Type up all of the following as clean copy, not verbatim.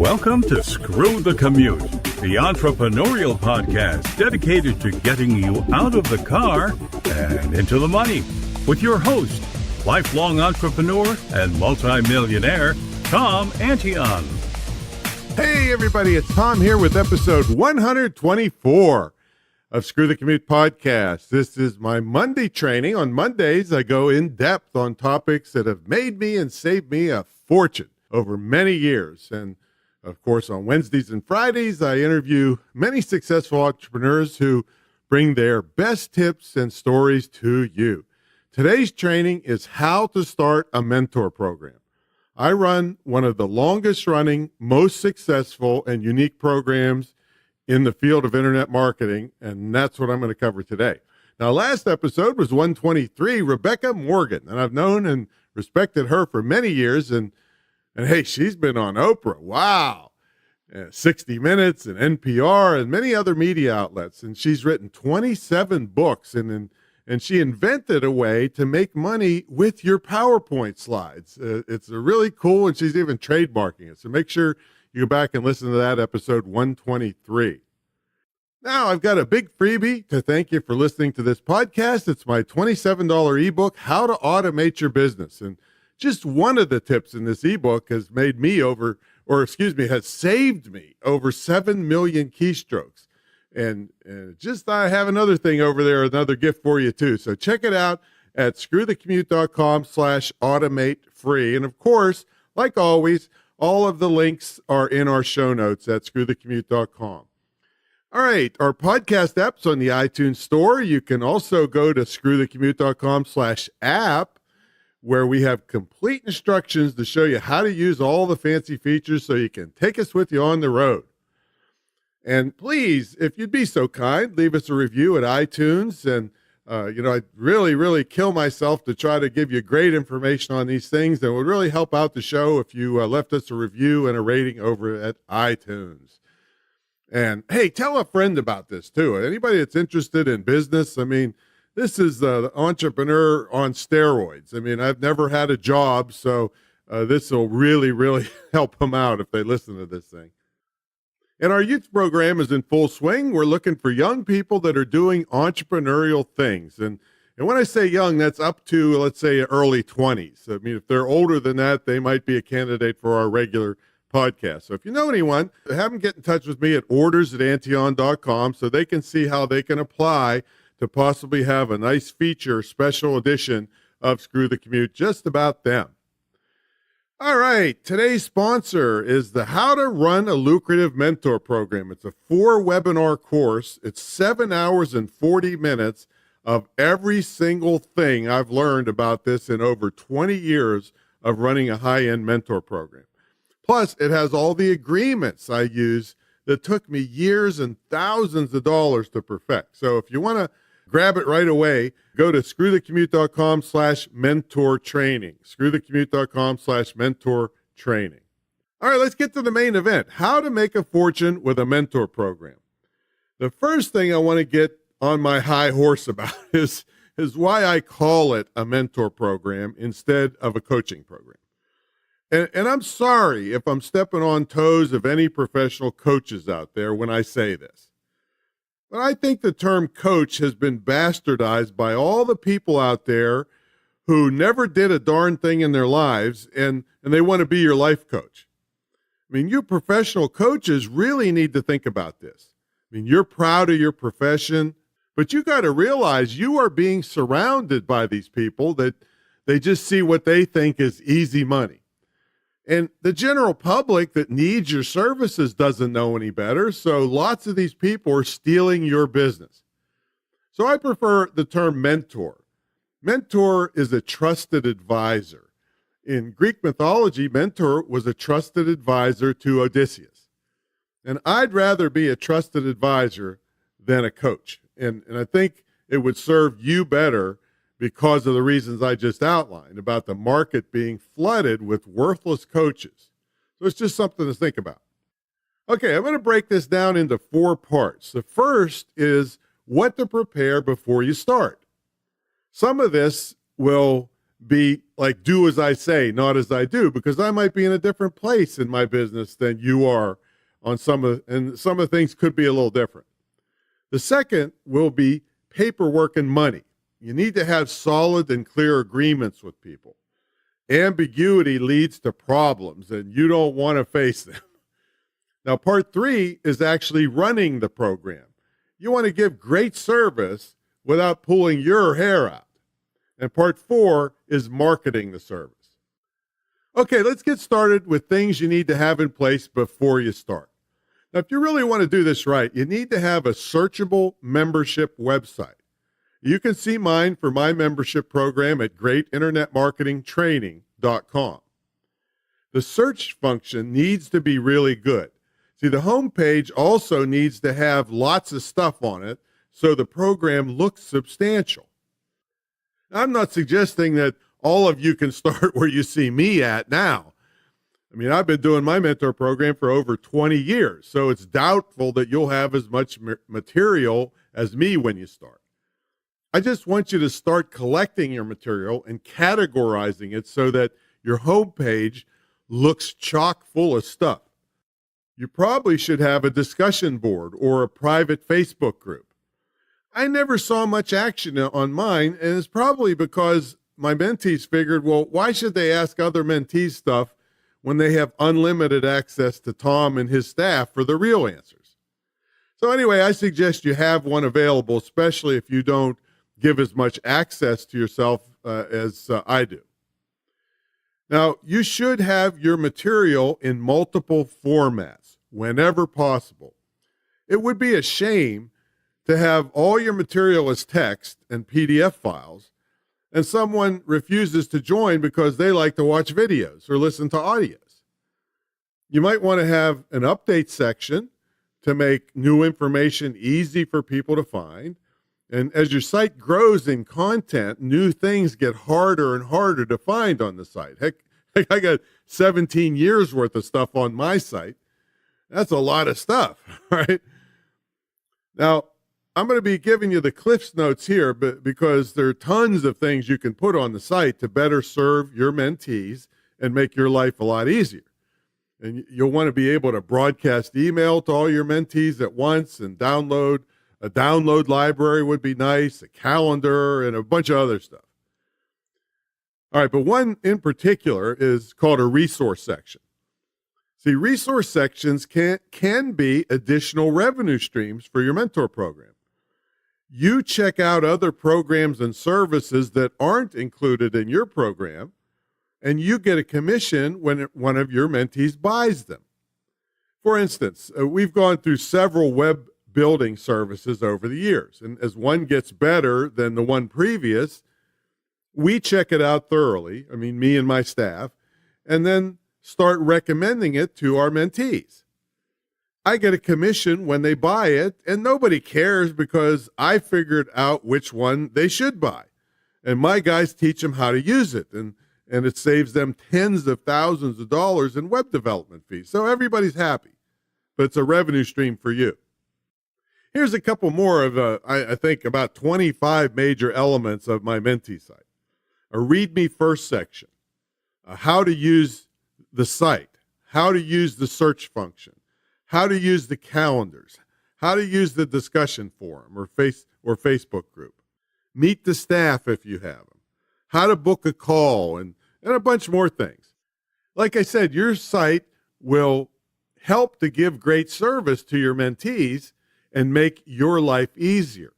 Welcome to Screw the Commute, the entrepreneurial podcast dedicated to getting you out of the car and into the money. With your host, lifelong entrepreneur and multimillionaire, Tom Antion. Hey everybody, it's Tom here with episode 124 of Screw the Commute podcast. This is my Monday training. On Mondays, I go in depth on topics that have made me and saved me a fortune over many years. And of course, on Wednesdays and Fridays, I interview many successful entrepreneurs who bring their best tips and stories to you. Today's training is how to start a mentor program. I run one of the longest running, most successful, and unique programs in the field of internet marketing, and that's what I'm going to cover today. Now, last episode was 123, Rebecca Morgan, and I've known and respected her for many years, and hey, she's been on Oprah. Wow. 60 Minutes and NPR and many other media outlets. And she's written 27 books. And she invented a way to make money with your PowerPoint slides. It's really cool. And she's even trademarking it. So make sure you go back and listen to that episode 123. Now, I've got a big freebie to thank you for listening to this podcast. It's my $27 ebook, How to Automate Your Business. And just one of the tips in this ebook has saved me over 7 million keystrokes. And I have another thing over there, another gift for you too. So check it out at screwthecommute.com/automate free. And of course, like always, all of the links are in our show notes at screwthecommute.com. All right, our podcast app's on the iTunes store. You can also go to screwthecommute.com/app, where we have complete instructions to show you how to use all the fancy features so you can take us with you on the road. And please, if you'd be so kind, leave us a review at iTunes. And, I'd really kill myself to try to give you great information on these things. And it would really help out the show if you left us a review and a rating over at iTunes. And, hey, tell a friend about this, too. Anybody that's interested in business, this is the entrepreneur on steroids. I've never had a job, so this will really help them out if they listen to this thing. And our youth program is in full swing. We're looking for young people that are doing entrepreneurial things. And when I say young, that's up to, let's say, early 20s. If they're older than that, they might be a candidate for our regular podcast. So if you know anyone, have them get in touch with me at orders@antion.com so they can see how they can apply to possibly have a nice feature, special edition of Screw the Commute just about them. All right, today's sponsor is the How to Run a Lucrative Mentor Program. It's a 4-webinar course. It's 7 hours and 40 minutes of every single thing I've learned about this in over 20 years of running a high-end mentor program. Plus, it has all the agreements I use that took me years and thousands of dollars to perfect. So if you want to grab it right away, go to screwthecommute.com/mentor training. Screwthecommute.com/mentor training. All right, let's get to the main event. How to make a fortune with a mentor program. The first thing I want to get on my high horse about is why I call it a mentor program instead of a coaching program. And I'm sorry if I'm stepping on toes of any professional coaches out there when I say this. But I think the term coach has been bastardized by all the people out there who never did a darn thing in their lives, and they want to be your life coach. You professional coaches really need to think about this. You're proud of your profession, but you got to realize you are being surrounded by these people that they just see what they think is easy money. And the general public that needs your services doesn't know any better, so lots of these people are stealing your business. So I prefer the term mentor. Mentor is a trusted advisor. In Greek mythology, mentor was a trusted advisor to Odysseus. And I'd rather be a trusted advisor than a coach. And I think it would serve you better because of the reasons I just outlined about the market being flooded with worthless coaches. So it's just something to think about. Okay, I'm going to break this down into 4 parts. The first is what to prepare before you start. Some of this will be like do as I say, not as I do, because I might be in a different place in my business than you are on some of the things could be a little different. The second will be paperwork and money. You need to have solid and clear agreements with people. Ambiguity leads to problems, and you don't want to face them. Now, part 3 is actually running the program. You want to give great service without pulling your hair out. And part 4 is marketing the service. Okay, let's get started with things you need to have in place before you start. Now, if you really want to do this right, you need to have a searchable membership website. You can see mine for my membership program at greatinternetmarketingtraining.com. The search function needs to be really good. See, the home page also needs to have lots of stuff on it so the program looks substantial. I'm not suggesting that all of you can start where you see me at now. I mean, I've been doing my mentor program for over 20 years, so it's doubtful that you'll have as much material as me when you start. I just want you to start collecting your material and categorizing it so that your homepage looks chock full of stuff. You probably should have a discussion board or a private Facebook group. I never saw much action on mine, and it's probably because my mentees figured, well, why should they ask other mentees stuff when they have unlimited access to Tom and his staff for the real answers? So anyway, I suggest you have one available, especially if you don't give as much access to yourself as I do. Now, you should have your material in multiple formats whenever possible. It would be a shame to have all your material as text and PDF files, and someone refuses to join because they like to watch videos or listen to audios. You might want to have an update section to make new information easy for people to find. And as your site grows in content, new things get harder and harder to find on the site. Heck, I got 17 years worth of stuff on my site. That's a lot of stuff, right? Now, I'm going to be giving you the Cliff's Notes here, but because there are tons of things you can put on the site to better serve your mentees and make your life a lot easier. And you'll want to be able to broadcast email to all your mentees at once and download. A download library would be nice, a calendar, and a bunch of other stuff. All right, but one in particular is called a resource section. See, resource sections can be additional revenue streams for your mentor program. You check out other programs and services that aren't included in your program, and you get a commission when one of your mentees buys them. For instance, we've gone through several web building services over the years, and as one gets better than the one previous, we check it out thoroughly, me and my staff, and then start recommending it to our mentees. I get a commission when they buy it, and nobody cares because I figured out which one they should buy. And my guys teach them how to use it, and it saves them tens of thousands of dollars in web development fees. So everybody's happy, but it's a revenue stream for you. Here's a couple more of, I think, about 25 major elements of my mentee site. A read me first section, how to use the site, how to use the search function, how to use the calendars, how to use the discussion forum or Facebook group, meet the staff if you have them, how to book a call, and a bunch more things. Like I said, your site will help to give great service to your mentees and make your life easier,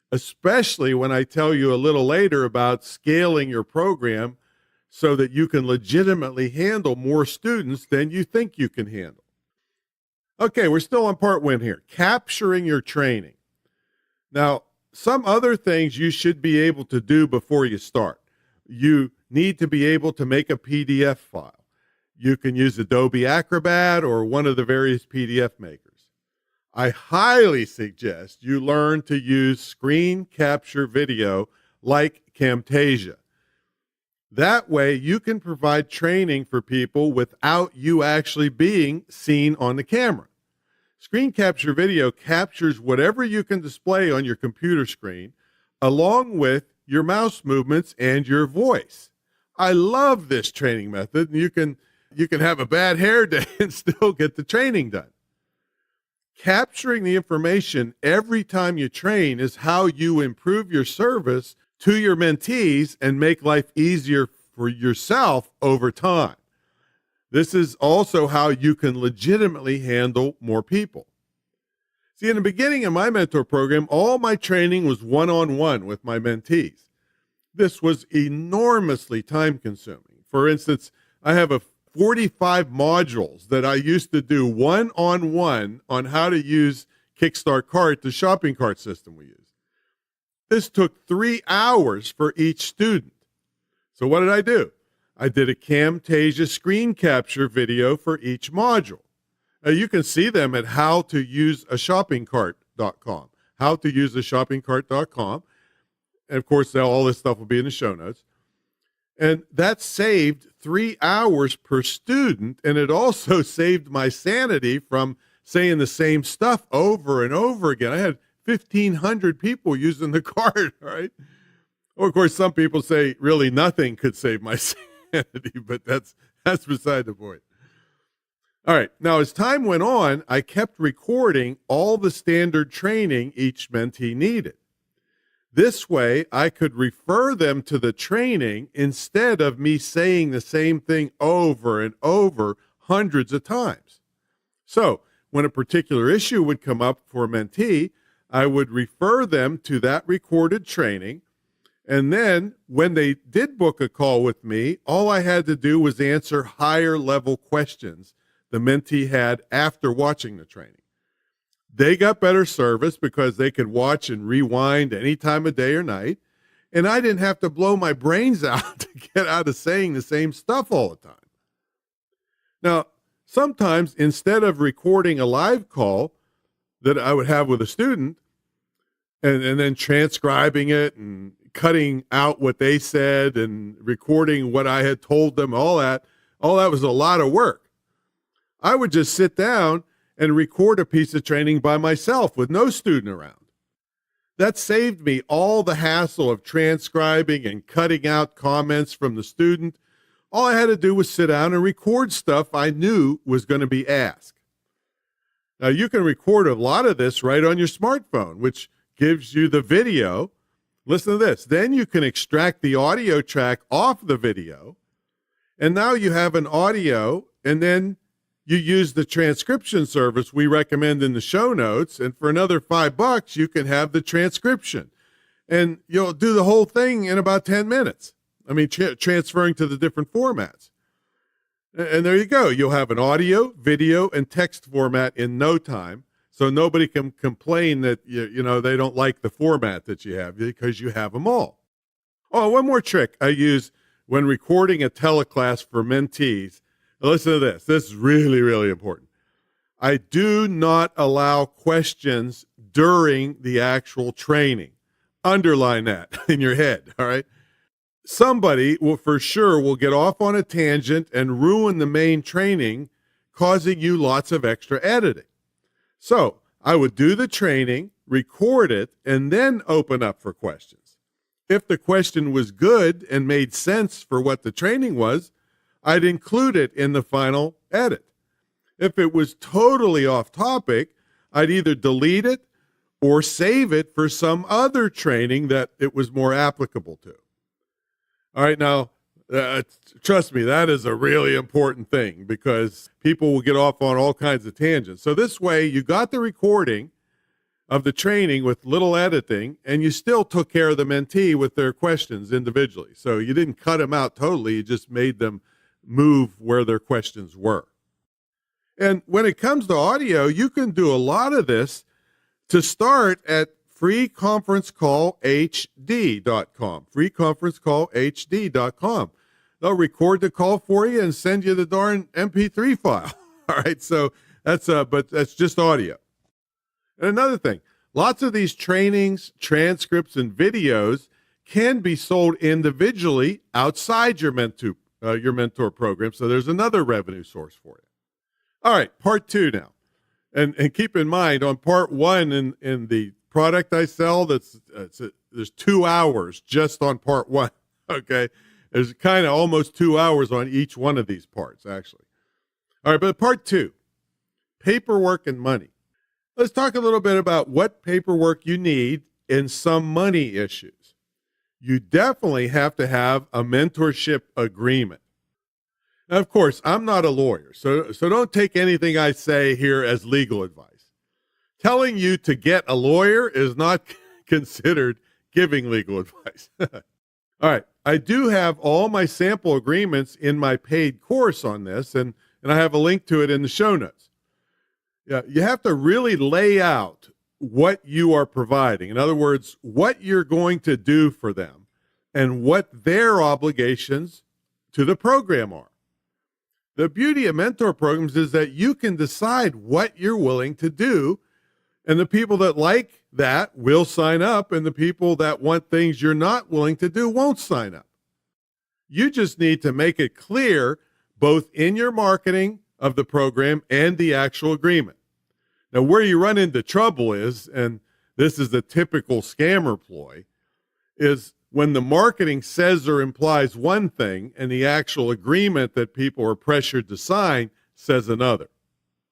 especially when I tell you a little later about scaling your program so that you can legitimately handle more students than you think you can handle. Okay, we're still on part 1 here, capturing your training. Now, some other things you should be able to do before you start. You need to be able to make a PDF file. You can use Adobe Acrobat or one of the various PDF makers. I highly suggest you learn to use screen capture video like Camtasia. That way you can provide training for people without you actually being seen on the camera. Screen capture video captures whatever you can display on your computer screen, along with your mouse movements and your voice. I love this training method. And you can have a bad hair day and still get the training done. Capturing the information every time you train is how you improve your service to your mentees and make life easier for yourself over time. This is also how you can legitimately handle more people. See, in the beginning of my mentor program, all my training was one-on-one with my mentees. This was enormously time-consuming. For instance, I have 45 modules that I used to do one-on-one on how to use Kickstart Cart, the shopping cart system we use. This took 3 hours for each student. So what did I do? I did a Camtasia screen capture video for each module. You can see them at howtouseashoppingcart.com, howtouseashoppingcart.com. And of course, all this stuff will be in the show notes. And that saved 3 hours per student. And it also saved my sanity from saying the same stuff over and over again. I had 1,500 people using the cart, right? Or, of course, some people say really nothing could save my sanity, but that's beside the point. All right. Now, as time went on, I kept recording all the standard training each mentee needed. This way, I could refer them to the training instead of me saying the same thing over and over hundreds of times. So, when a particular issue would come up for a mentee, I would refer them to that recorded training. And then when they did book a call with me, all I had to do was answer higher level questions the mentee had after watching the training. They got better service because they could watch and rewind any time of day or night. And I didn't have to blow my brains out to get out of saying the same stuff all the time. Now, sometimes instead of recording a live call that I would have with a student and then transcribing it and cutting out what they said and recording what I had told them, all that was a lot of work. I would just sit down and record a piece of training by myself with no student around. That saved me all the hassle of transcribing and cutting out comments from the student. All I had to do was sit down and record stuff I knew was going to be asked. Now, you can record a lot of this right on your smartphone, which gives you the video. Listen to this. Then you can extract the audio track off the video. And now you have an audio, and then you use the transcription service we recommend in the show notes. And for another $5, you can have the transcription. And you'll do the whole thing in about 10 minutes. I mean, transferring to the different formats. And there you go. You'll have an audio, video, and text format in no time. So nobody can complain that you know they don't like the format that you have because you have them all. Oh, one more trick I use when recording a teleclass for mentees. Now listen to this. This is really, really important. I do not allow questions during the actual training. Underline that in your head, all right? Somebody will for sure will get off on a tangent and ruin the main training, causing you lots of extra editing. So I would do the training, record it, and then open up for questions. If the question was good and made sense for what the training was, I'd include it in the final edit. If it was totally off topic, I'd either delete it or save it for some other training that it was more applicable to. All right, now, trust me, that is a really important thing because people will get off on all kinds of tangents. So this way, you got the recording of the training with little editing, and you still took care of the mentee with their questions individually. So you didn't cut them out totally, you just made them move where their questions were. And when it comes to audio, you can do a lot of this to start at freeconferencecallhd.com, freeconferencecallhd.com. They'll record the call for you and send you the darn MP3 file. All right, so but that's just audio. And another thing, lots of these trainings, transcripts, and videos can be sold individually outside your mentor program, so there's another revenue source for you. All right, part 2 now. And keep in mind, on part 1 in the product I sell, there's 2 hours just on part 1, okay? There's kind of almost 2 hours on each one of these parts, actually. All right, but part 2, paperwork and money. Let's talk a little bit about what paperwork you need in some money issues. You definitely have to have a mentorship agreement. Now, of course, I'm not a lawyer, so don't take anything I say here as legal advice. Telling you to get a lawyer is not considered giving legal advice. All right, I do have all my sample agreements in my paid course on this, and I have a link to it in the show notes. Yeah, you have to really lay out what you are providing. In other words, what you're going to do for them and what their obligations to the program are. The beauty of mentor programs is that you can decide what you're willing to do, and the people that like that will sign up, and the people that want things you're not willing to do won't sign up. You just need to make it clear both in your marketing of the program and the actual agreement. Now, where you run into trouble is, and this is the typical scammer ploy, is when the marketing says or implies one thing and the actual agreement that people are pressured to sign says another.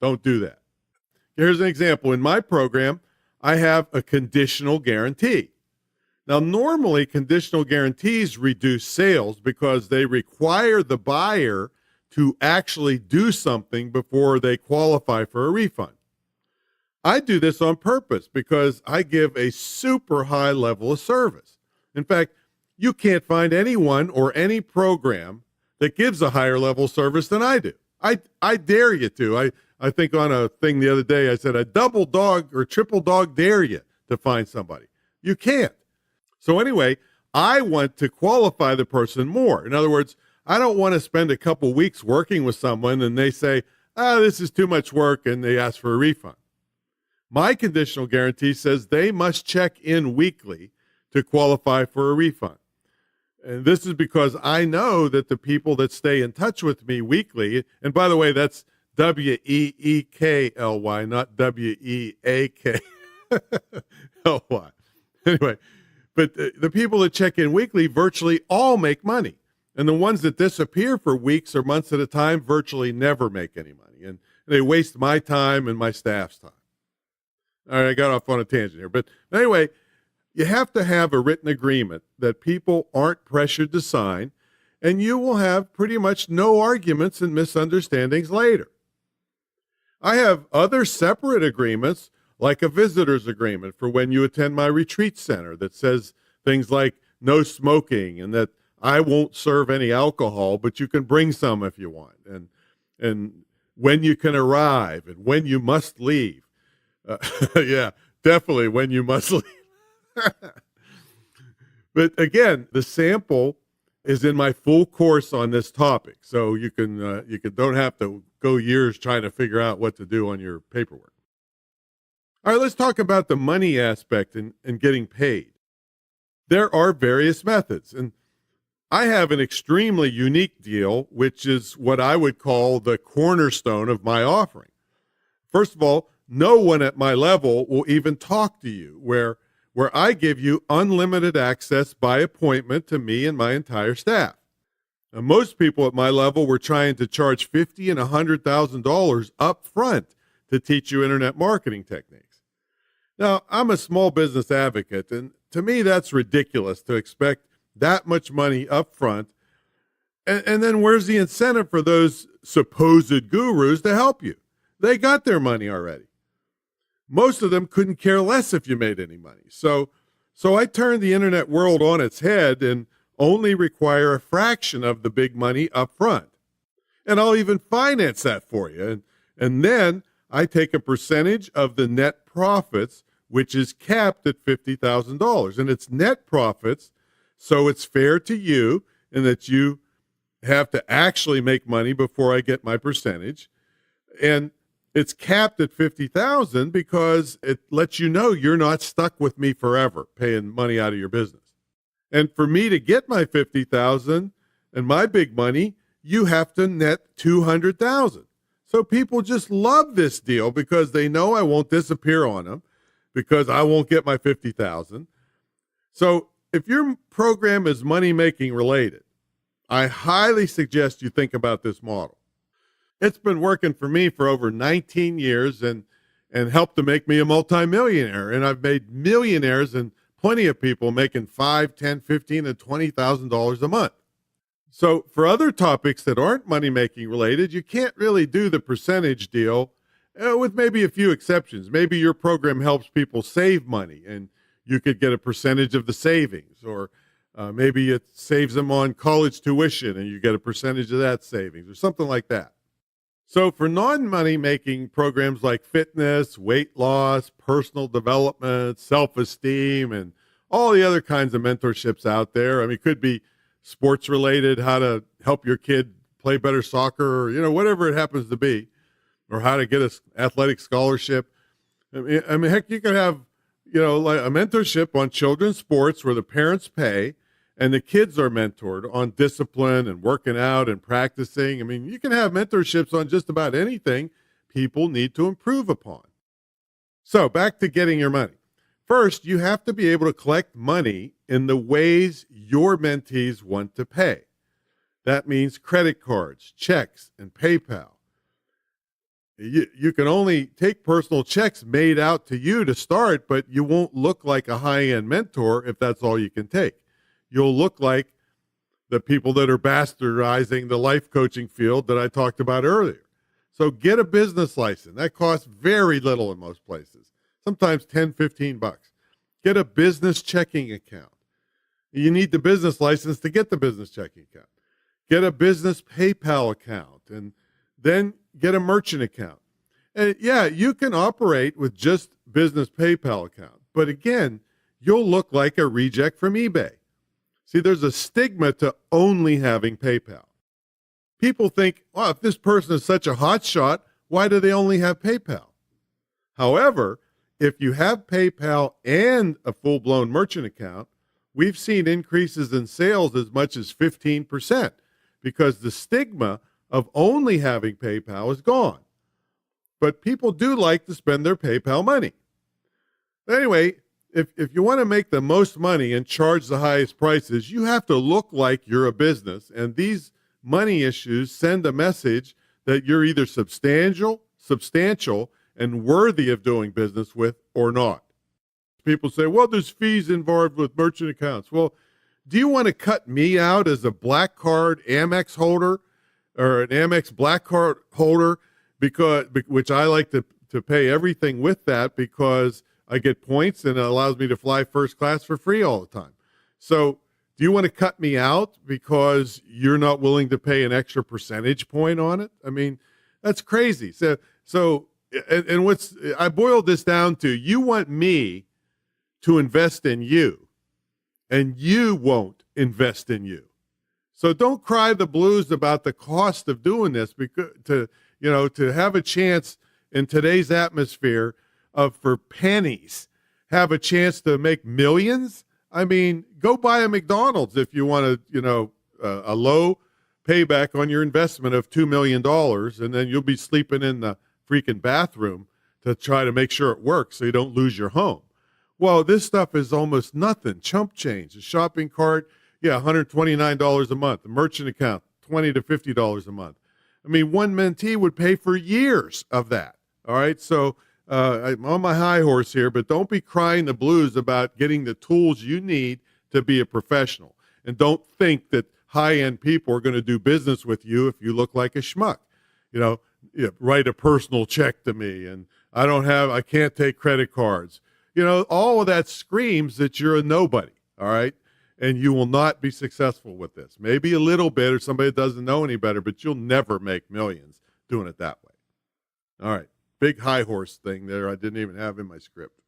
Don't do that. Here's an example. In my program, I have a conditional guarantee. Now, normally, conditional guarantees reduce sales because they require the buyer to actually do something before they qualify for a refund. I do this on purpose because I give a super high level of service. In fact, you can't find anyone or any program that gives a higher level of service than I do. I dare you to. I think on a thing the other day, I said, a double dog or triple dog dare you to find somebody. You can't. So anyway, I want to qualify the person more. In other words, I don't want to spend a couple weeks working with someone and they say, this is too much work, and they ask for a refund. My conditional guarantee says they must check in weekly to qualify for a refund. And this is because I know that the people that stay in touch with me weekly, and by the way, that's Weekly, not Weakly. Anyway, but the people that check in weekly virtually all make money. And the ones that disappear for weeks or months at a time virtually never make any money. And they waste my time and my staff's time. All right, I got off on a tangent here. But anyway, you have to have a written agreement that people aren't pressured to sign, and you will have pretty much no arguments and misunderstandings later. I have other separate agreements, like a visitor's agreement for when you attend my retreat center that says things like no smoking and that I won't serve any alcohol, but you can bring some if you want, and when you can arrive and when you must leave. Yeah, definitely when you must leave. But again, the sample is in my full course on this topic, so you don't have to go years trying to figure out what to do on your paperwork. All right, let's talk about the money aspect and getting paid. There are various methods, and I have an extremely unique deal, which is what I would call the cornerstone of my offering. First of all, no one at my level will even talk to you, where I give you unlimited access by appointment to me and my entire staff. Now, most people at my level were trying to charge $50,000 and $100,000 up front to teach you internet marketing techniques. Now, I'm a small business advocate, and to me, that's ridiculous to expect that much money up front. And then where's the incentive for those supposed gurus to help you? They got their money already. Most of them couldn't care less if you made any money. So I turned the internet world on its head and only require a fraction of the big money up front. And I'll even finance that for you. And then I take a percentage of the net profits, which is capped at $50,000. And it's net profits, so it's fair to you in that you have to actually make money before I get my percentage. And it's capped at $50,000 because it lets you know you're not stuck with me forever paying money out of your business. And for me to get my $50,000 and my big money, you have to net $200,000. So people just love this deal because they know I won't disappear on them because I won't get my $50,000. So if your program is money making related, I highly suggest you think about this model. It's been working for me for over 19 years and helped to make me a multimillionaire. And I've made millionaires and plenty of people making $5, $10, $15, and $20,000 a month. So for other topics that aren't money-making related, you can't really do the percentage deal with maybe a few exceptions. Maybe your program helps people save money and you could get a percentage of the savings, or maybe it saves them on college tuition and you get a percentage of that savings or something like that. So for non-money making programs like fitness, weight loss, personal development, self-esteem, and all the other kinds of mentorships out there, I mean, it could be sports related, how to help your kid play better soccer, or, whatever it happens to be, or how to get an athletic scholarship. I mean, heck, you could have, like a mentorship on children's sports where the parents pay and the kids are mentored on discipline and working out and practicing. I mean, you can have mentorships on just about anything people need to improve upon. So back to getting your money. First, you have to be able to collect money in the ways your mentees want to pay. That means credit cards, checks, and PayPal. You can only take personal checks made out to you to start, but you won't look like a high-end mentor if that's all you can take. You'll look like the people that are bastardizing the life coaching field that I talked about earlier. So get a business license. That costs very little in most places, sometimes $10, $15. Get a business checking account. You need the business license to get the business checking account. Get a business PayPal account, and then get a merchant account. And yeah, you can operate with just business PayPal account, but again, you'll look like a reject from eBay. See, there's a stigma to only having PayPal. People think, well, if this person is such a hot shot, why do they only have PayPal? However, if you have PayPal and a full-blown merchant account, we've seen increases in sales as much as 15% because the stigma of only having PayPal is gone. But people do like to spend their PayPal money. Anyway, if you want to make the most money and charge the highest prices, you have to look like you're a business. And these money issues send a message that you're either substantial, and worthy of doing business with or not. People say, well, there's fees involved with merchant accounts. Well, do you want to cut me out as a black card Amex holder or an Amex black card holder, which I like to pay everything with that because I get points and it allows me to fly first class for free all the time. So do you want to cut me out because you're not willing to pay an extra percentage point on it? I mean, that's crazy. So what's, I boiled this down to, you want me to invest in you and you won't invest in you. So don't cry the blues about the cost of doing this, because to have a chance in today's atmosphere for pennies, have a chance to make millions. I mean, go buy a McDonald's if you want a low payback on your investment of $2 million, and then you'll be sleeping in the freaking bathroom to try to make sure it works so you don't lose your home. Well, this stuff is almost nothing. Chump change, a shopping cart, $129 a month. A merchant account, $20 to $50 a month. I mean, one mentee would pay for years of that. All right, so I'm on my high horse here, but don't be crying the blues about getting the tools you need to be a professional. And don't think that high-end people are going to do business with you if you look like a schmuck. Write a personal check to me, and I can't take credit cards. All of that screams that you're a nobody, all right? And you will not be successful with this. Maybe a little bit, or somebody that doesn't know any better, but you'll never make millions doing it that way. All right, big high horse thing there I didn't even have in my script.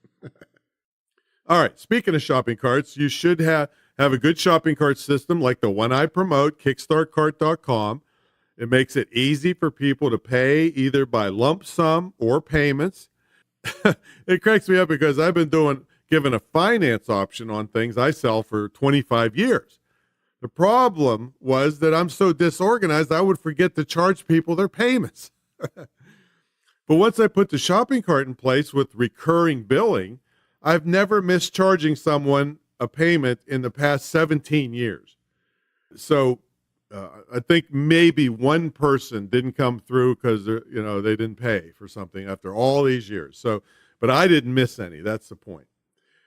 All right, speaking of shopping carts, you should have a good shopping cart system like the one I promote, kickstartcart.com. It makes it easy for people to pay either by lump sum or payments. It cracks me up because I've been given a finance option on things I sell for 25 years. The problem was that I'm so disorganized, I would forget to charge people their payments. But once I put the shopping cart in place with recurring billing, I've never missed charging someone a payment in the past 17 years. So I think maybe one person didn't come through because they didn't pay for something after all these years. So, but I didn't miss any. That's the point.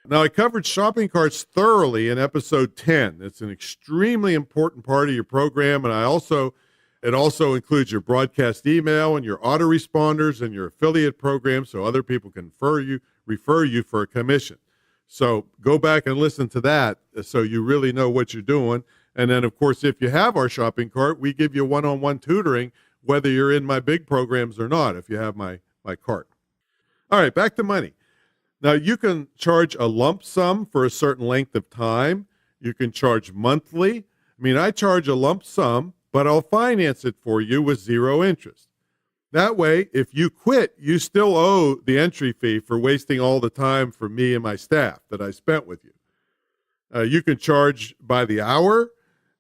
Now, I covered shopping carts thoroughly in episode 10. It's an extremely important part of your program, and it also includes your broadcast email and your autoresponders and your affiliate program, so other people can refer you for a commission. So go back and listen to that so you really know what you're doing. And then, of course, if you have our shopping cart, we give you one-on-one tutoring, whether you're in my big programs or not, if you have my cart. All right, back to money. Now, you can charge a lump sum for a certain length of time. You can charge monthly. I mean, I charge a lump sum, but I'll finance it for you with 0 interest. That way, if you quit, you still owe the entry fee for wasting all the time for me and my staff that I spent with you. You can charge by the hour,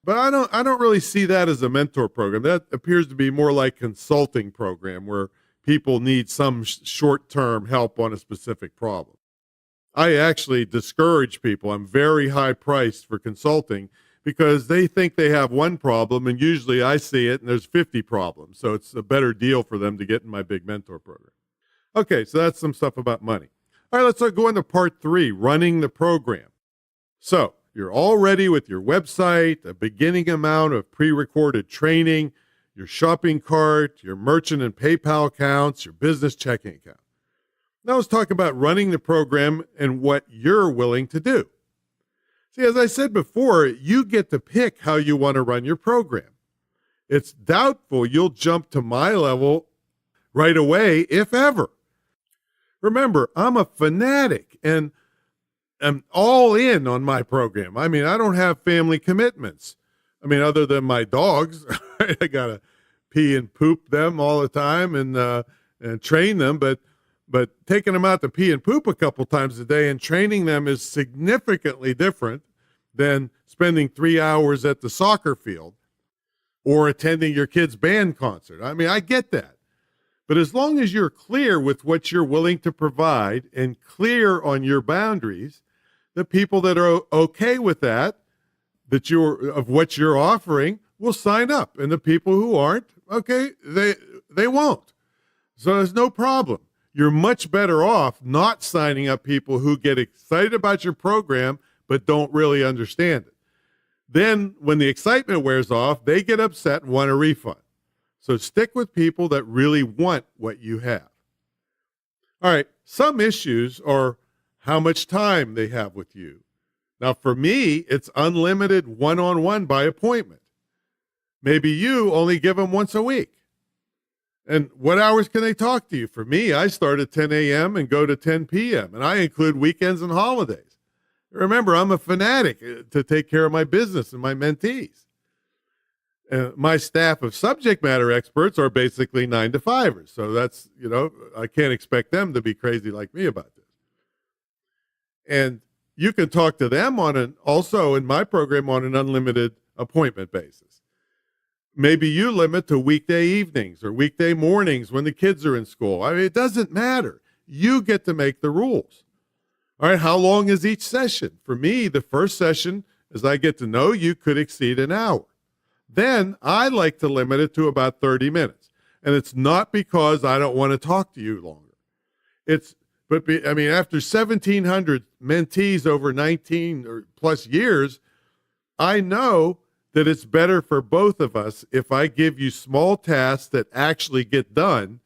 but I don't really see that as a mentor program. That appears to be more like a consulting program where people need some short-term help on a specific problem. I actually discourage people. I'm very high priced for consulting because they think they have one problem, and usually I see it and there's 50 problems. So it's a better deal for them to get in my big mentor program. Okay, so that's some stuff about money. All right, let's go into part 3, running the program. So you're all ready with your website, a beginning amount of pre-recorded training, your shopping cart, your merchant and PayPal accounts, your business checking account. Now let's talk about running the program and what you're willing to do. See, as I said before, you get to pick how you want to run your program. It's doubtful you'll jump to my level right away, if ever. Remember, I'm a fanatic and I'm all in on my program. I mean, I don't have family commitments. I mean, other than my dogs, I got to pee and poop them all the time and train them. But taking them out to pee and poop a couple times a day and training them is significantly different than spending 3 hours at the soccer field or attending your kid's band concert. I mean, I get that. But as long as you're clear with what you're willing to provide and clear on your boundaries, the people that are okay with that of what you're offering will sign up. And the people who aren't, okay, they won't. So there's no problem. You're much better off not signing up people who get excited about your program but don't really understand it. Then when the excitement wears off, they get upset and want a refund. So stick with people that really want what you have. All right, some issues are how much time they have with you. Now, for me, it's unlimited one-on-one by appointment. Maybe you only give them once a week. And what hours can they talk to you? For me, I start at 10 a.m. and go to 10 p.m., and I include weekends and holidays. Remember, I'm a fanatic to take care of my business and my mentees. My staff of subject matter experts are basically 9-to-5ers. So that's, I can't expect them to be crazy like me about this. And you can talk to them also in my program on an unlimited appointment basis. Maybe you limit to weekday evenings or weekday mornings when the kids are in school. I mean, it doesn't matter. You get to make the rules. All right, how long is each session? For me, the first session, as I get to know you, could exceed an hour. Then I like to limit it to about 30 minutes. And it's not because I don't want to talk to you longer. After 1,700 mentees over 19 or plus years, I know that it's better for both of us if I give you small tasks that actually get done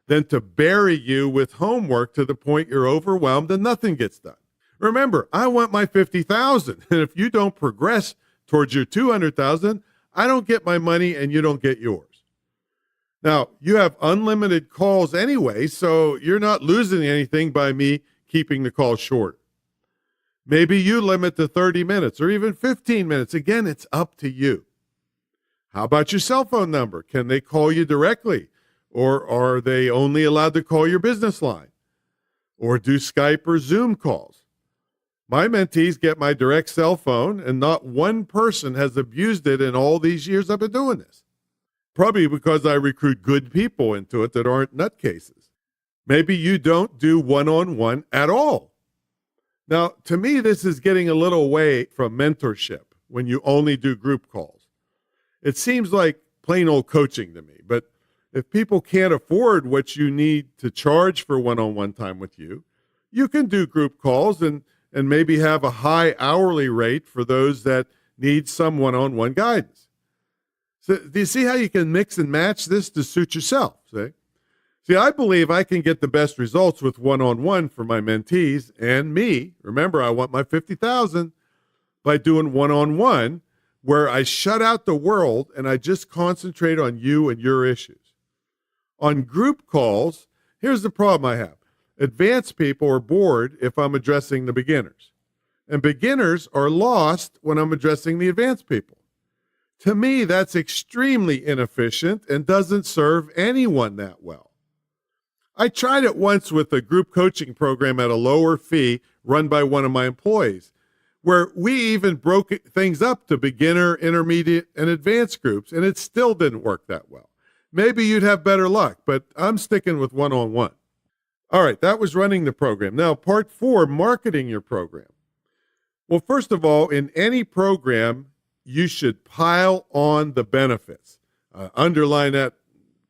than to bury you with homework to the point you're overwhelmed and nothing gets done. Remember, I want my 50,000, and if you don't progress towards your 200,000, I don't get my money and you don't get yours. Now, you have unlimited calls anyway, so you're not losing anything by me keeping the call short. Maybe you limit to 30 minutes or even 15 minutes. Again, it's up to you. How about your cell phone number? Can they call you directly? Or are they only allowed to call your business line? Or do Skype or Zoom calls? My mentees get my direct cell phone, and not one person has abused it in all these years I've been doing this. Probably because I recruit good people into it that aren't nutcases. Maybe you don't do one-on-one at all. Now, to me, this is getting a little away from mentorship when you only do group calls. It seems like plain old coaching to me, but if people can't afford what you need to charge for one-on-one time with you, you can do group calls and maybe have a high hourly rate for those that need some one-on-one guidance. So do you see how you can mix and match this to suit yourself? See, I believe I can get the best results with one-on-one for my mentees and me. Remember, I want my 50,000 by doing one-on-one, where I shut out the world and I just concentrate on you and your issues. On group calls, here's the problem I have. Advanced people are bored if I'm addressing the beginners, and beginners are lost when I'm addressing the advanced people. To me, that's extremely inefficient and doesn't serve anyone that well. I tried it once with a group coaching program at a lower fee run by one of my employees, where we even broke things up to beginner, intermediate, and advanced groups, and it still didn't work that well. Maybe you'd have better luck, but I'm sticking with one-on-one. All right, that was running the program. Now, part 4, marketing your program. Well, first of all, in any program, you should pile on the benefits. Underline that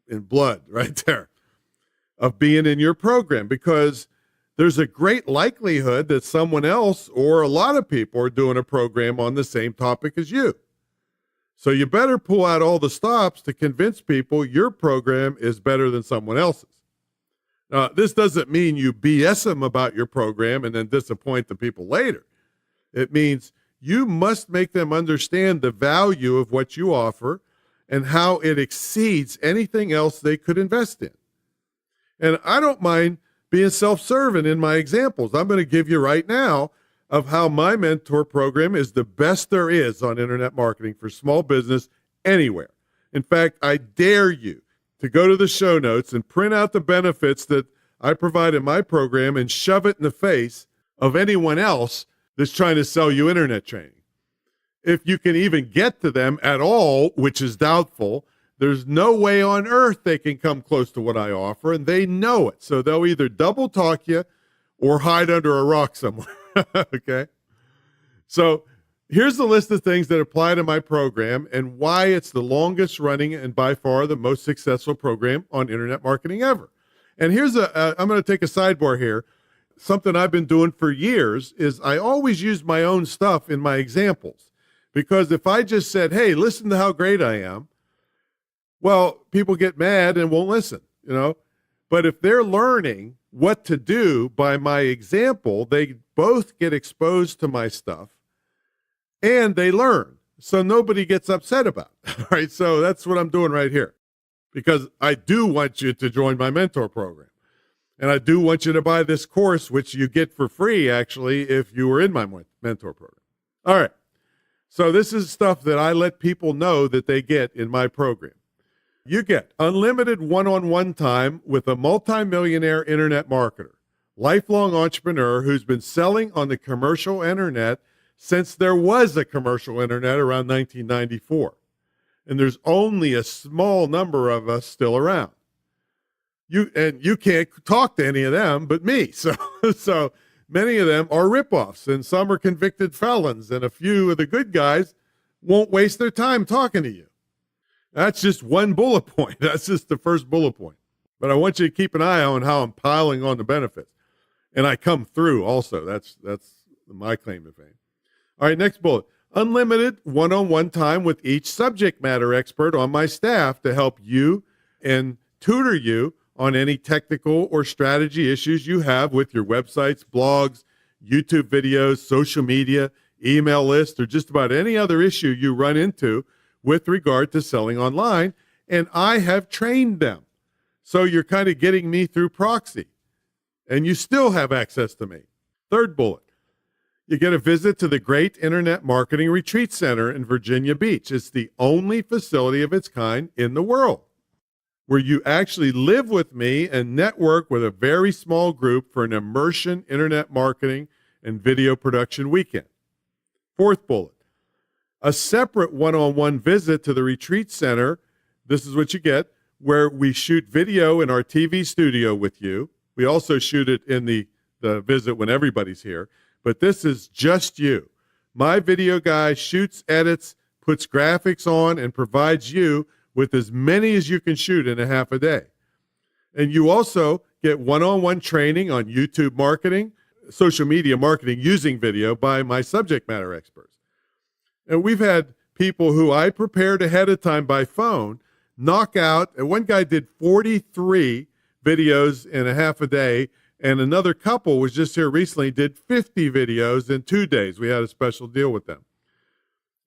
in blood right there of being in your program, because there's a great likelihood that someone else or a lot of people are doing a program on the same topic as you. So you better pull out all the stops to convince people your program is better than someone else's. Now, this doesn't mean you BS them about your program and then disappoint the people later. It means you must make them understand the value of what you offer and how it exceeds anything else they could invest in. And I don't mind being self-serving in my examples. I'm going to give you right now of how my mentor program is the best there is on internet marketing for small business anywhere. In fact, I dare you to go to the show notes and print out the benefits that I provide in my program and shove it in the face of anyone else that's trying to sell you internet training. If you can even get to them at all, which is doubtful, there's no way on earth they can come close to what I offer, and they know it. So they'll either double talk you or hide under a rock somewhere. Okay? So here's the list of things that apply to my program and why it's the longest running and by far the most successful program on internet marketing ever. And here's I'm going to take a sidebar here. Something I've been doing for years is I always use my own stuff in my examples, because if I just said, hey, listen to how great I am, well, people get mad and won't listen, But if they're learning what to do by my example, they both get exposed to my stuff and they learn. So nobody gets upset about it. All right. So that's what I'm doing right here, because I do want you to join my mentor program. And I do want you to buy this course, which you get for free, actually, if you were in my mentor program. All right. So this is stuff that I let people know that they get in my program. You get unlimited one-on-one time with a multimillionaire internet marketer, lifelong entrepreneur who's been selling on the commercial internet since there was a commercial internet around 1994. And there's only a small number of us still around. You can't talk to any of them but me. So many of them are ripoffs, and some are convicted felons, and a few of the good guys won't waste their time talking to you. That's just one bullet point. That's just the first bullet point. But I want you to keep an eye on how I'm piling on the benefits. And I come through also. That's my claim to fame. All right, next bullet. Unlimited one-on-one time with each subject matter expert on my staff to help you and tutor you on any technical or strategy issues you have with your websites, blogs, YouTube videos, social media, email list, or just about any other issue you run into with regard to selling online, and I have trained them. So you're kind of getting me through proxy, and you still have access to me. Third bullet, you get a visit to the Great Internet Marketing Retreat Center in Virginia Beach. It's the only facility of its kind in the world where you actually live with me and network with a very small group for an immersion internet marketing and video production weekend. Fourth bullet, a separate one-on-one visit to the retreat center. This is what you get, where we shoot video in our TV studio with you. We also shoot it in the visit when everybody's here, but this is just you. My video guy shoots, edits, puts graphics on, and provides you with as many as you can shoot in a half a day. And you also get one-on-one training on YouTube marketing, social media marketing using video by my subject matter experts. And we've had people who I prepared ahead of time by phone knock out, and one guy did 43 videos in a half a day, and another couple was just here recently, did 50 videos in 2 days. We had a special deal with them.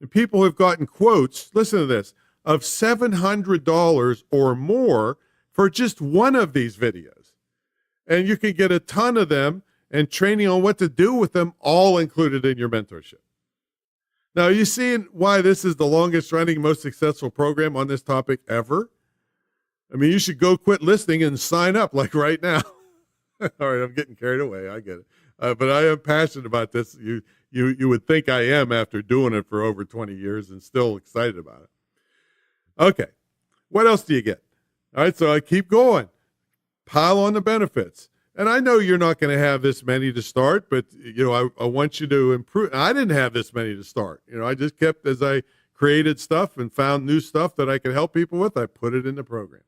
And people have gotten quotes, listen to this, of $700 or more for just one of these videos. And you can get a ton of them and training on what to do with them, all included in your mentorship. Now, you see why this is the longest running, most successful program on this topic ever? I mean, you should go quit listening and sign up like right now. All right, I'm getting carried away. I get it. But I am passionate about this. You would think I am after doing it for over 20 years and still excited about it. Okay, what else do you get? All right, so I keep going. Pile on the benefits. And I know you're not going to have this many to start, but, I want you to improve. I didn't have this many to start. I just kept, as I created stuff and found new stuff that I could help people with, I put it in the program.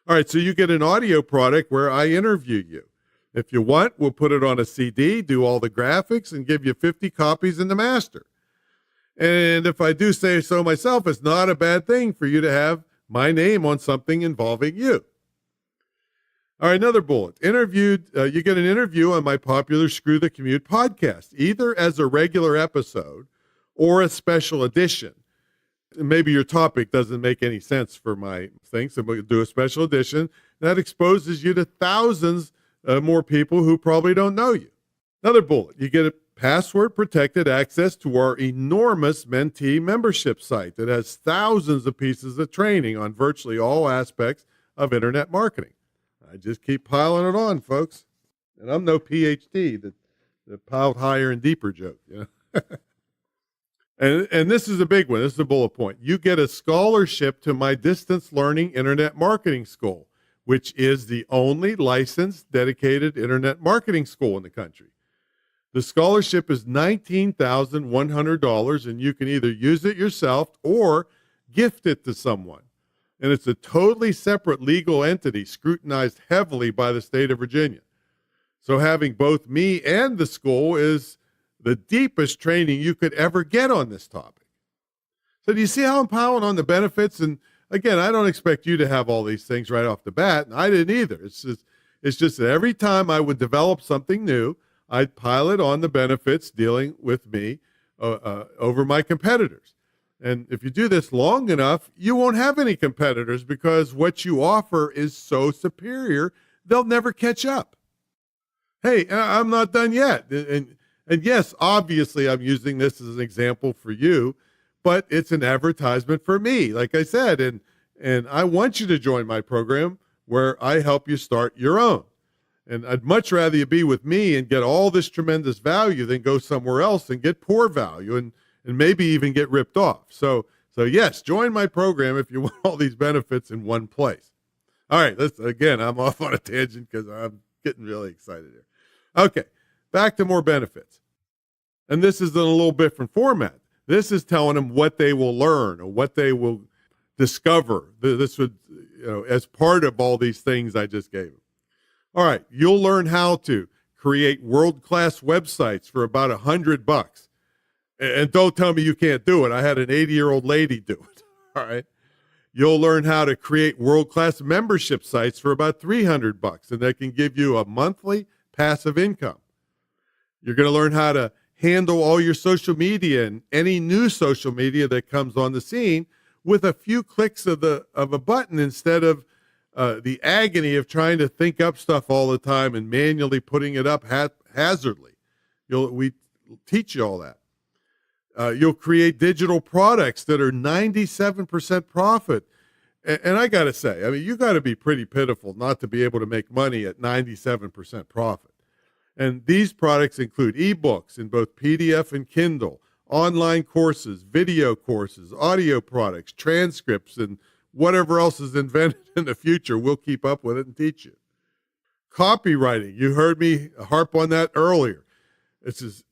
All right, so you get an audio product where I interview you. If you want, we'll put it on a CD, do all the graphics, and give you 50 copies in the master. And if I do say so myself, it's not a bad thing for you to have my name on something involving you. All right, another bullet. You get an interview on my popular Screw the Commute podcast, either as a regular episode or a special edition. Maybe your topic doesn't make any sense for my thing, so we'll do a special edition. That exposes you to thousands more people who probably don't know you. Another bullet. You get a password-protected access to our enormous mentee membership site that has thousands of pieces of training on virtually all aspects of internet marketing. I just keep piling it on, folks. And I'm no PhD, the piled higher and deeper joke. And this is a big one. This is a bullet point. You get a scholarship to my distance learning internet marketing school, which is the only licensed, dedicated internet marketing school in the country. The scholarship is $19,100, and you can either use it yourself or gift it to someone. And it's a totally separate legal entity scrutinized heavily by the state of Virginia. So having both me and the school is the deepest training you could ever get on this topic. So do you see how I'm piling on the benefits? And again, I don't expect you to have all these things right off the bat, and I didn't either. It's just that every time I would develop something new, I'd pile it on the benefits dealing with me over my competitors. And if you do this long enough, you won't have any competitors because what you offer is so superior, they'll never catch up. Hey, I'm not done yet. And yes, obviously I'm using this as an example for you, but it's an advertisement for me, like I said. And I want you to join my program where I help you start your own. And I'd much rather you be with me and get all this tremendous value than go somewhere else and get poor value and maybe even get ripped off. So yes, join my program if you want all these benefits in one place. All right, I'm off on a tangent because I'm getting really excited here. Okay, back to more benefits. And this is in a little different format. This is telling them what they will learn or what they will discover. This would, as part of all these things I just gave them. All right, you'll learn how to create world-class websites for about $100. And don't tell me you can't do it. I had an 80-year-old lady do it. All right. You'll learn how to create world-class membership sites for about $300, and that can give you a monthly passive income. You're going to learn how to handle all your social media and any new social media that comes on the scene with a few clicks of a button instead of the agony of trying to think up stuff all the time and manually putting it up haphazardly. We teach you all that. You'll create digital products that are 97% profit. And I got to say, I mean, you got to be pretty pitiful not to be able to make money at 97% profit. And these products include ebooks in both PDF and Kindle, online courses, video courses, audio products, transcripts, and whatever else is invented in the future. We'll keep up with it and teach you. Copywriting. You heard me harp on that earlier. This is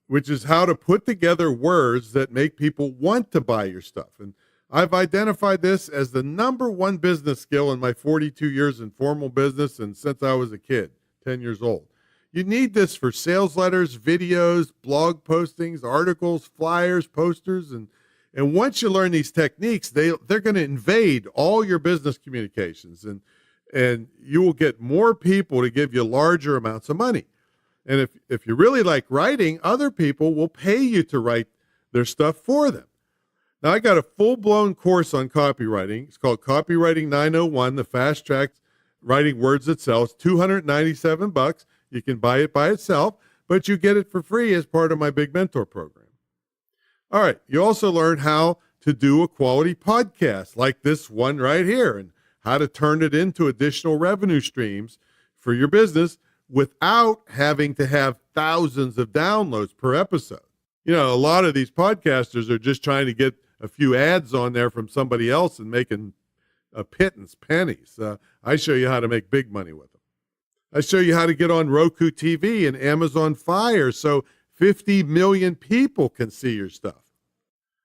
which is how to put together words that make people want to buy your stuff. And I've identified this as the number one business skill in my 42 years in formal business and since I was a kid, 10 years old. You need this for sales letters, videos, blog postings, articles, flyers, posters, and once you learn these techniques, they're going to invade all your business communications, and you will get more people to give you larger amounts of money. And if you really like writing, other people will pay you to write their stuff for them. Now, I got a full-blown course on copywriting. It's called Copywriting 901, the fast track writing words that sell. It's $297. You can buy it by itself, but you get it for free as part of my Big Mentor program. All right, you also learn how to do a quality podcast like this one right here and how to turn it into additional revenue streams for your business without having to have thousands of downloads per episode. You know, a lot of these podcasters are just trying to get a few ads on there from somebody else and making a pittance, pennies. I show you how to make big money with them. I show you how to get on Roku TV and Amazon Fire so 50 million people can see your stuff.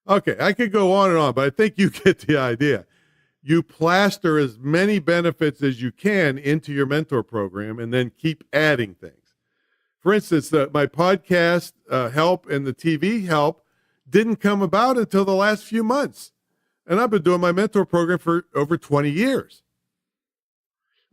Okay, I could go on and on, but I think you get the idea. You plaster as many benefits as you can into your mentor program and then keep adding things. For instance, my podcast help and the TV help didn't come about until the last few months. And I've been doing my mentor program for over 20 years.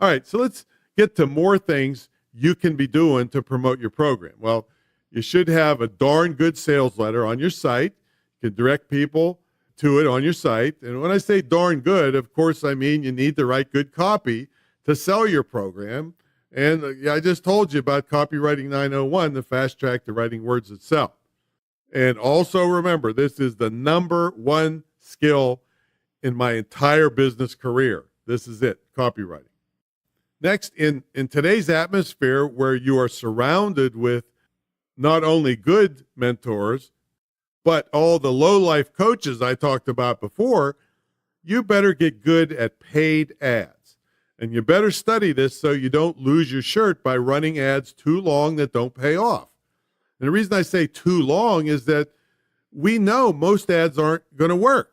All right, so let's get to more things you can be doing to promote your program. Well, you should have a darn good sales letter on your site. You can direct people to it on your site. And when I say darn good, of course, I mean you need to write good copy to sell your program. And I just told you about Copywriting 901, the fast track to writing words that sell. And also remember, this is the number one skill in my entire business career. This is it, copywriting. Next, in today's atmosphere where you are surrounded with not only good mentors, but all the low-life coaches I talked about before, you better get good at paid ads. And you better study this so you don't lose your shirt by running ads too long that don't pay off. And the reason I say too long is that we know most ads aren't going to work.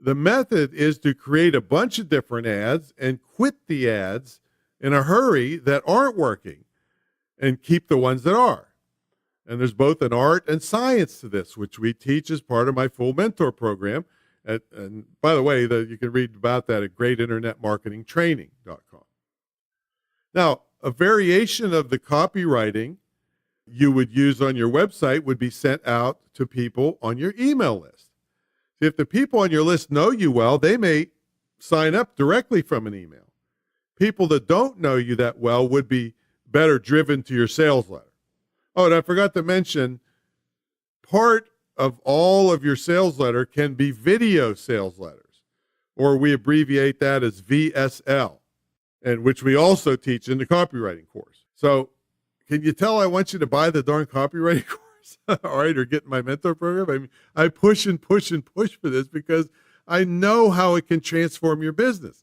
The method is to create a bunch of different ads and quit the ads in a hurry that aren't working and keep the ones that are. And there's both an art and science to this, which we teach as part of my full mentor program. And by the way, you can read about that at greatinternetmarketingtraining.com. Now, a variation of the copywriting you would use on your website would be sent out to people on your email list. If the people on your list know you well, they may sign up directly from an email. People that don't know you that well would be better driven to your sales letter. Oh, and I forgot to mention, part of all of your sales letter can be video sales letters, or we abbreviate that as VSL, and which we also teach in the copywriting course. So can you tell I want you to buy the darn copywriting course? All right, or get in my mentor program? I mean, I push and push and push for this because I know how it can transform your business.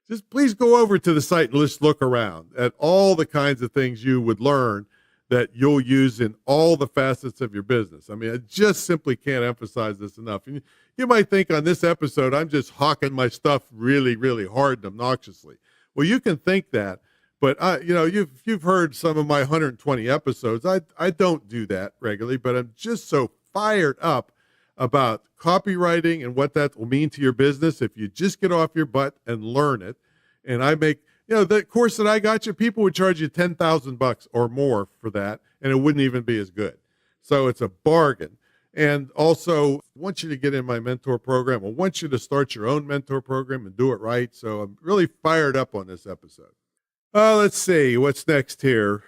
Just please go over to the site and just look around at all the kinds of things you would learn that you'll use in all the facets of your business. I mean, I just simply can't emphasize this enough. And you might think on this episode, I'm just hawking my stuff really, really hard and obnoxiously. Well, you can think that, but you've heard some of my 120 episodes. I don't do that regularly, but I'm just so fired up about copywriting and what that will mean to your business if you just get off your butt and learn it. And I make, the course that I got you, people would charge you $10,000 or more for that, and it wouldn't even be as good. So it's a bargain. And also, I want you to get in my mentor program. I want you to start your own mentor program and do it right. So I'm really fired up on this episode. Let's see, what's next here?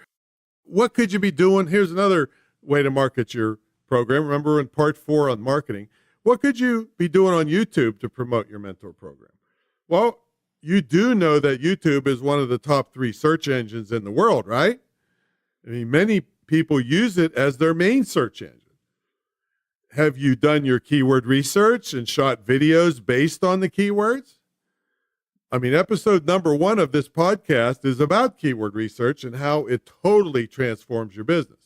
What could you be doing? Here's another way to market your program. Remember in part 4 on marketing, what could you be doing on YouTube to promote your mentor program? Well, you do know that YouTube is one of the top 3 search engines in the world, right? I mean, many people use it as their main search engine. Have you done your keyword research and shot videos based on the keywords? I mean, episode number 1 of this podcast is about keyword research and how it totally transforms your business.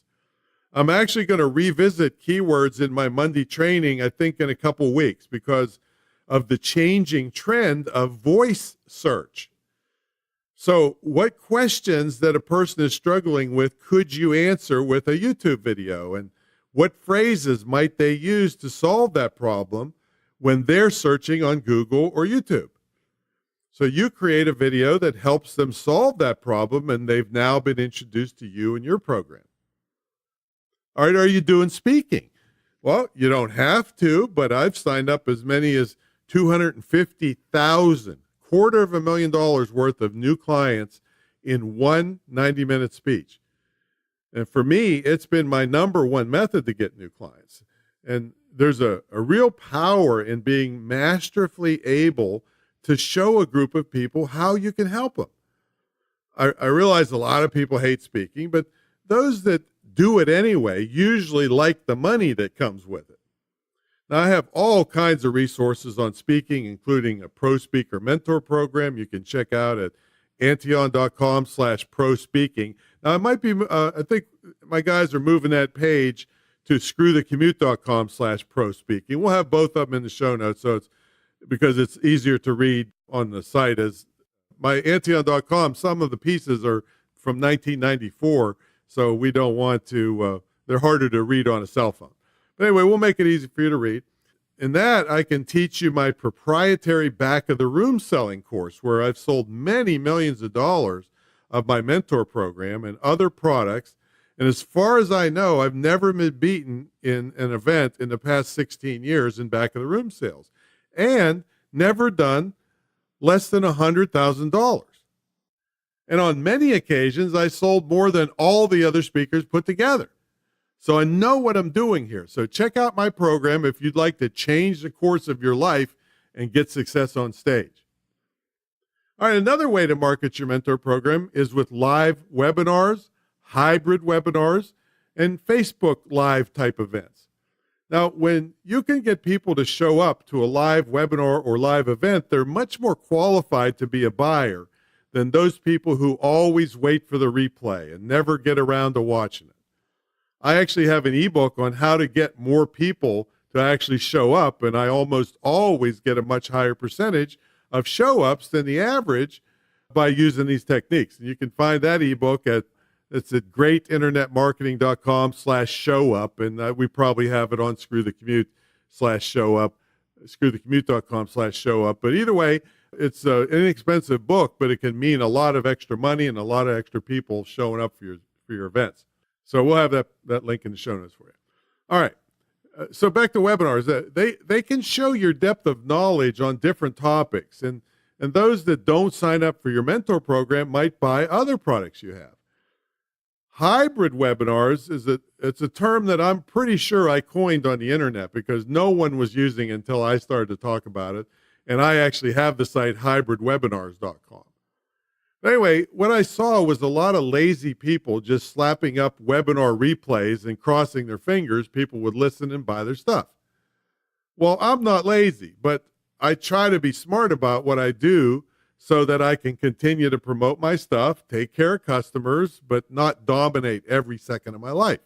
I'm actually going to revisit keywords in my Monday training, I think in a couple weeks, because of the changing trend of voice search. So what questions that a person is struggling with could you answer with a YouTube video? And what phrases might they use to solve that problem when they're searching on Google or YouTube? So you create a video that helps them solve that problem, and they've now been introduced to you and your program. All right, are you doing speaking? Well, you don't have to, but I've signed up as many as 250,000, $250,000 worth of new clients in one 90-minute speech. And for me, it's been my number one method to get new clients. And there's a real power in being masterfully able to show a group of people how you can help them. I realize a lot of people hate speaking, but those that do it anyway usually like the money that comes with it. Now, I have all kinds of resources on speaking, including a Pro Speaker Mentor program you can check out at antion.com/pro speaking. Now, I might be, I think my guys are moving that page to screwthecommute.com/pro speaking. We'll have both of them in the show notes, so it's because it's easier to read on the site. As my antion.com, some of the pieces are from 1994, so we don't want to, they're harder to read on a cell phone. But anyway, we'll make it easy for you to read. In that, I can teach you my proprietary back of the room selling course, where I've sold many millions of dollars of my mentor program and other products. And as far as I know, I've never been beaten in an event in the past 16 years in back of the room sales, and never done less than $100,000. And on many occasions, I sold more than all the other speakers put together. So I know what I'm doing here. So check out my program if you'd like to change the course of your life and get success on stage. All right, another way to market your mentor program is with live webinars, hybrid webinars, and Facebook Live type events. Now, when you can get people to show up to a live webinar or live event, they're much more qualified to be a buyer than those people who always wait for the replay and never get around to watching it. I actually have an ebook on how to get more people to actually show up, and I almost always get a much higher percentage of show-ups than the average by using these techniques. And you can find that ebook at greatinternetmarketing.com/show-up, and we probably have it on screwthecommute/show-up, screwthecommute.com/show-up. But either way, it's an inexpensive book, but it can mean a lot of extra money and a lot of extra people showing up for your events. So we'll have that link in the show notes for you. All right. So back to webinars. They can show your depth of knowledge on different topics. And those that don't sign up for your mentor program might buy other products you have. Hybrid webinars it's a term that I'm pretty sure I coined on the internet because no one was using it until I started to talk about it. And I actually have the site hybridwebinars.com. Anyway, what I saw was a lot of lazy people just slapping up webinar replays and crossing their fingers. People would listen and buy their stuff. Well, I'm not lazy, but I try to be smart about what I do so that I can continue to promote my stuff, take care of customers, but not dominate every second of my life.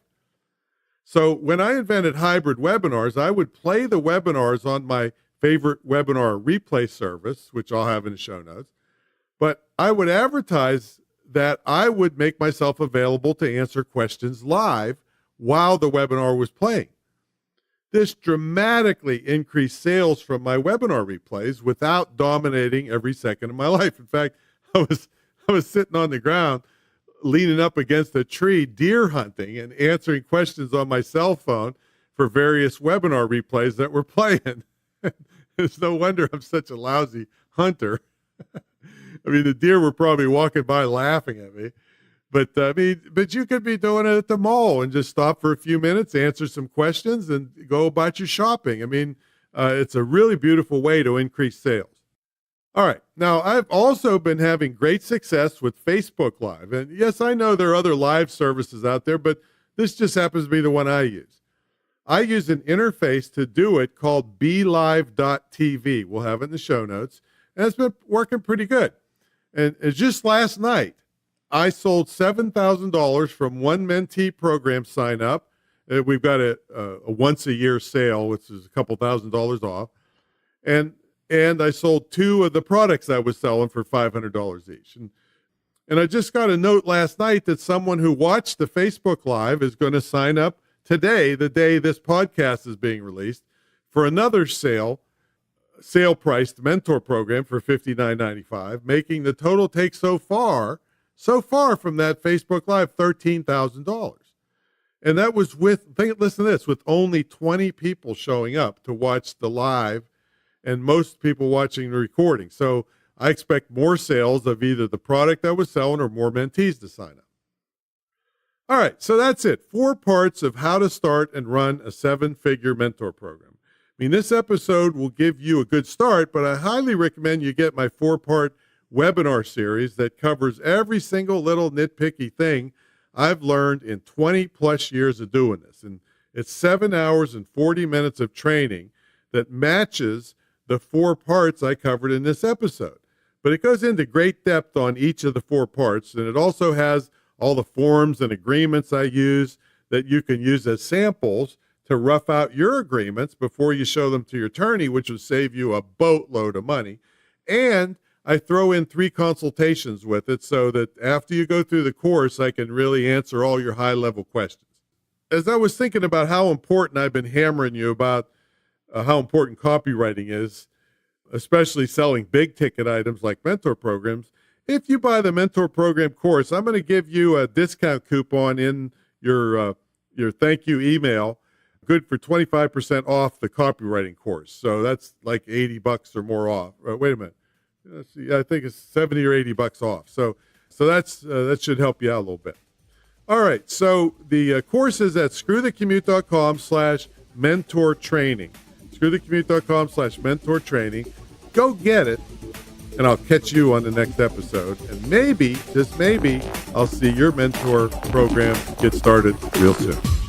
So when I invented hybrid webinars, I would play the webinars on my favorite webinar replay service, which I'll have in the show notes. But I would advertise that I would make myself available to answer questions live while the webinar was playing. This dramatically increased sales from my webinar replays without dominating every second of my life. In fact, I was sitting on the ground, leaning up against a tree, deer hunting, and answering questions on my cell phone for various webinar replays that were playing. It's no wonder I'm such a lousy hunter. I mean, the deer were probably walking by laughing at me. But you could be doing it at the mall and just stop for a few minutes, answer some questions, and go about your shopping. I mean, it's a really beautiful way to increase sales. All right. Now, I've also been having great success with Facebook Live. And yes, I know there are other live services out there, but this just happens to be the one I use. I use an interface to do it called BeLive.tv. We'll have it in the show notes. And it's been working pretty good. And just last night, I sold $7,000 from one mentee program sign up We've got a once a year sale, which is a couple $1,000s off. And I sold 2 of the products I was selling for $500 each. And I just got a note last night that someone who watched the Facebook Live is going to sign up today, the day this podcast is being released, for another sale-priced mentor program for $59.95, making the total take so far from that Facebook Live, $13,000. And that was listen to this, with only 20 people showing up to watch the live and most people watching the recording. So I expect more sales of either the product I was selling or more mentees to sign up. All right, so that's it. 4 parts of how to start and run a 7-figure mentor program. I mean, this episode will give you a good start, but I highly recommend you get my 4-part webinar series that covers every single little nitpicky thing I've learned in 20 plus years of doing this. And it's 7 hours and 40 minutes of training that matches the 4 parts I covered in this episode. But it goes into great depth on each of the 4 parts, and it also has all the forms and agreements I use that you can use as samples to rough out your agreements before you show them to your attorney, which will save you a boatload of money. And I throw in 3 consultations with it so that after you go through the course, I can really answer all your high-level questions. As I was thinking about how important I've been hammering you about how important copywriting is, especially selling big-ticket items like mentor programs, if you buy the mentor program course, I'm going to give you a discount coupon in your thank you email, good for 25% off the copywriting course. So that's like $80 or more off. Wait a minute. Let's see, I think it's $70 or $80 off. So that should help you out a little bit. All right. So the course is at screwthecommute.com/mentor training. screwthecommute.com/mentor training. Go get it, and I'll catch you on the next episode. And maybe, just maybe, I'll see your mentor program get started real soon.